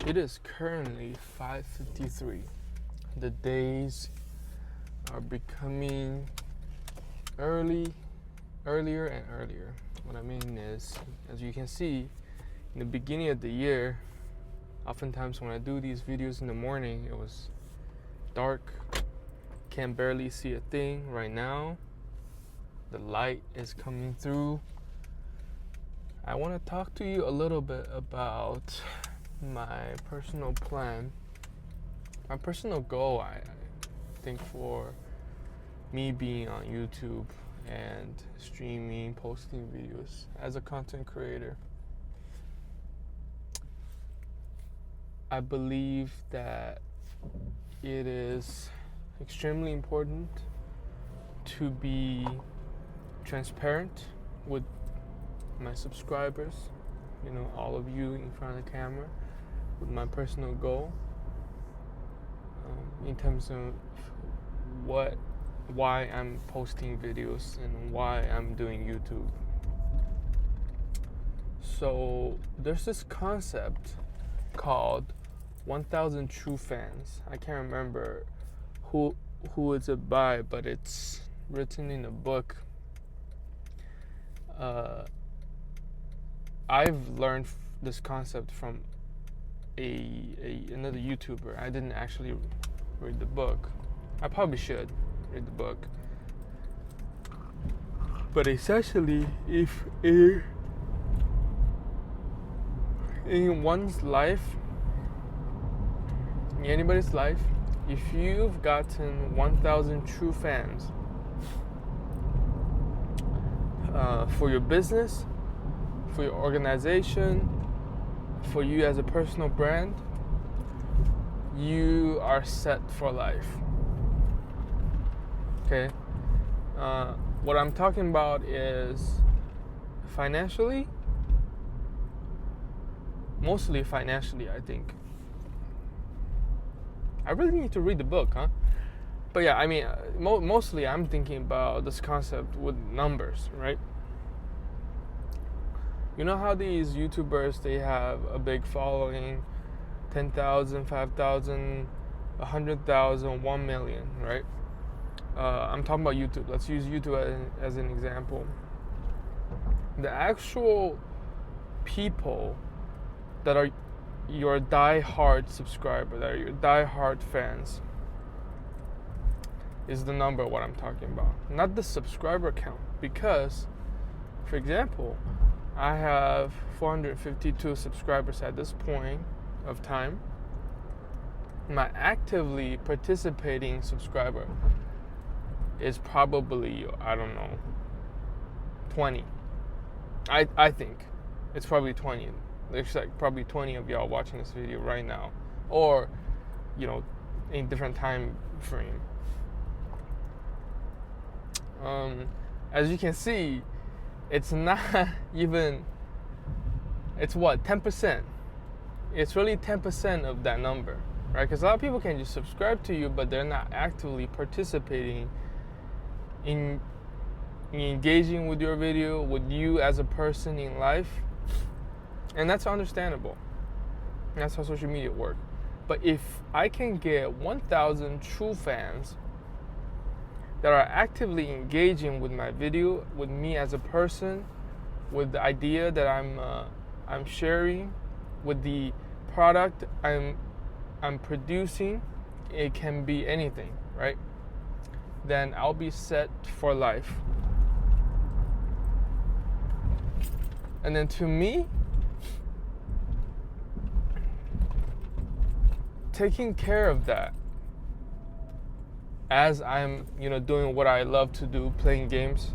It is currently 5:53. The days are becoming earlier and earlier. What I mean is, as you can see, in the beginning of the year, oftentimes when I do these videos in the morning, it was dark, can barely see a thing. Right now, the light is coming through. I want to talk to you a little bit about my personal plan, my personal goal, I think, for me being on YouTube and streaming, posting videos as a content creator. I believe that it is extremely important to be transparent with my subscribers, all of you in front of the camera, with my personal goal, in terms of why I'm posting videos and why I'm doing YouTube. So there's this concept called 1,000 true fans. I can't remember who it's by, but it's written in a book. I've learned this concept from another YouTuber. I didn't actually read the book. I probably should read the book. But essentially, if in one's life, in anybody's life, if you've gotten 1,000 true fans for your business, for your organization, for you as a personal brand, you are set for life. Okay? What I'm talking about is financially, mostly financially, I think. I really need to read the book, huh? But yeah, I mean, mostly I'm thinking about this concept with numbers, right? You know how these YouTubers, they have a big following, 10,000, 5,000, 100,000, 1 million, right? I'm talking about YouTube. Let's use YouTube as an example. The actual people that are your die-hard subscriber, that are your die-hard fans, is the number what I'm talking about, not the subscriber count. Because, for example, I have 452 subscribers at this point of time. My actively participating subscriber is probably, I don't know, 20. I think it's probably 20. There's like probably 20 of y'all watching this video right now, or in different time frame. As you can see, it's not even, it's what, 10%. It's really 10% of that number, right? Because a lot of people can just subscribe to you, but they're not actively participating in engaging with your video, with you as a person in life. And that's understandable. That's how social media works. But if I can get 1,000 true fans that are actively engaging with my video, with me as a person, with the idea that I'm sharing, with the product I'm producing, it can be anything, right? Then I'll be set for life. And then to me, taking care of that, as I'm, doing what I love to do, playing games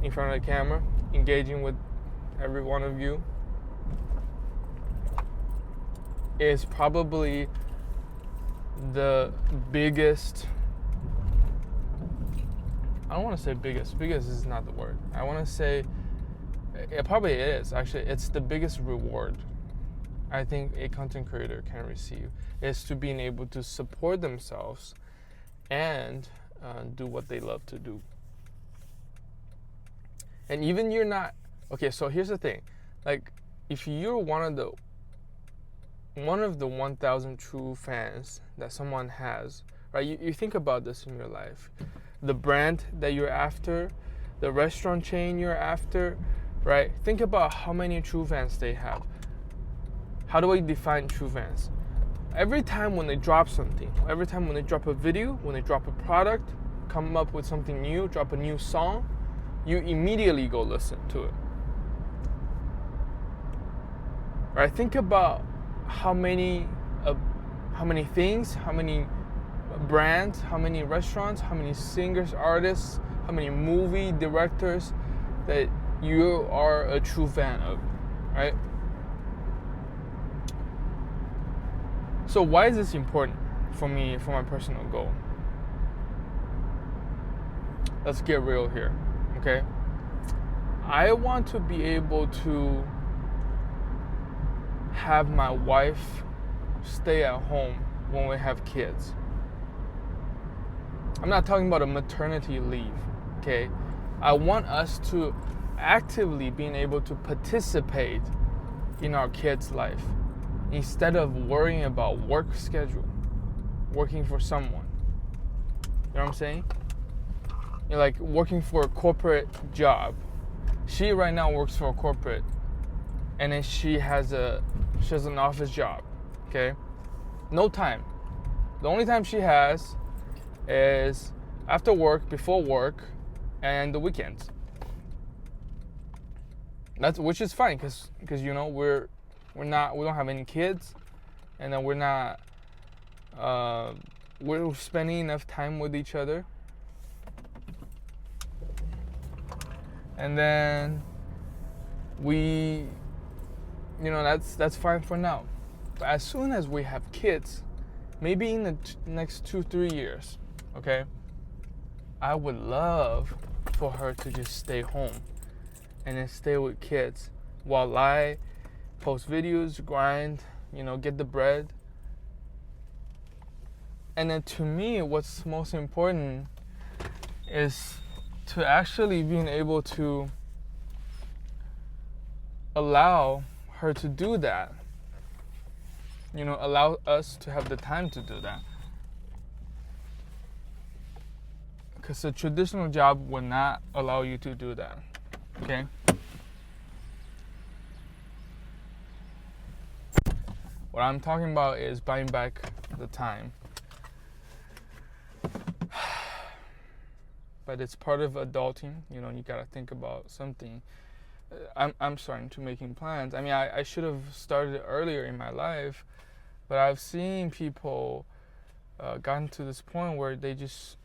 in front of the camera, engaging with every one of you, is probably the biggest, I don't want to say biggest is not the word. I want to say, it probably is, actually, it's the biggest reward I think a content creator can receive, is to being able to support themselves and do what they love to do. And even you're not, okay, so here's the thing. Like, if you're one of the one of the 1,000 true fans that someone has, right? You think about this in your life. The brand that you're after, the restaurant chain you're after, right? Think about how many true fans they have. How do I define true fans? Every time when they drop something, every time when they drop a video, when they drop a product, come up with something new, drop a new song, you immediately go listen to it. Right? Think about how many things, how many brands, how many restaurants, how many singers, artists, how many movie directors that you are a true fan of, right? So why is this important for me, for my personal goal? Let's get real here, okay? I want to be able to have my wife stay at home when we have kids. I'm not talking about a maternity leave, okay? I want us to actively being able to participate in our kids' life instead of worrying about work schedule, working for someone. You know what I'm saying? You're like working for a corporate job. She right now works for a corporate, and then she has an office job, okay? No time. The only time she has is after work, before work, and the weekends. Which is fine, because you know we don't have any kids, and then we're spending enough time with each other. And then that's fine for now. But as soon as we have kids, maybe in the next 2-3 years, okay, I would love for her to just stay home and then stay with kids while I post videos, grind, get the bread. And then to me, what's most important is to actually being able to allow her to do that. Allow us to have the time to do that. Because a traditional job would not allow you to do that, okay? What I'm talking about is buying back the time. But it's part of adulting. You gotta think about something. I'm starting to making plans. I mean, I should have started earlier in my life, but I've seen people gotten to this point where they just,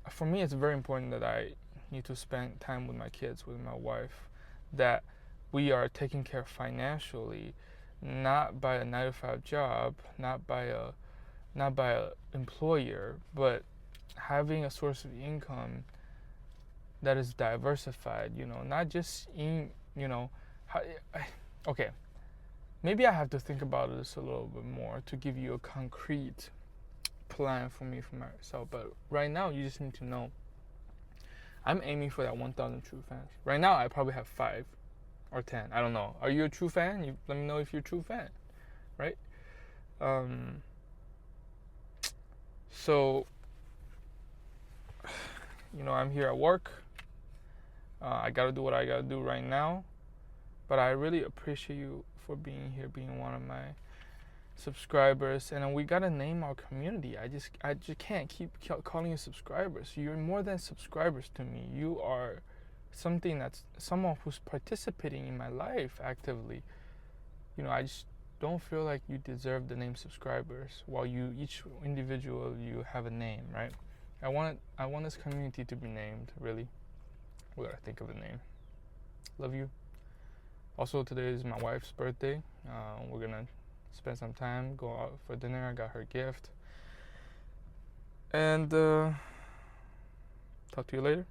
for me, it's very important that I need to spend time with my kids, with my wife, that we are taken care of financially, not by a 9-to-5 job, not by a employer, but having a source of income that is diversified, not just in, okay, maybe I have to think about this a little bit more to give you a concrete plan for myself, but right now you just need to know I'm aiming for that 1,000 true fans. Right now I probably have 5 or 10, I don't know. Are you a true fan? Let me know if you're a true fan, right? So I'm here at work. I gotta do what I gotta do right now, but I really appreciate you for being here, being one of my subscribers. And then we gotta name our community. I just can't keep calling you subscribers. You're more than subscribers to me. You are someone who's participating in my life actively. I just don't feel like you deserve the name subscribers, while each individual you have a name, right? I want this community to be named, really. We gotta think of a name. Love you. Also, today is my wife's birthday. We're gonna spend some time, go out for dinner. I got her gift. And talk to you later.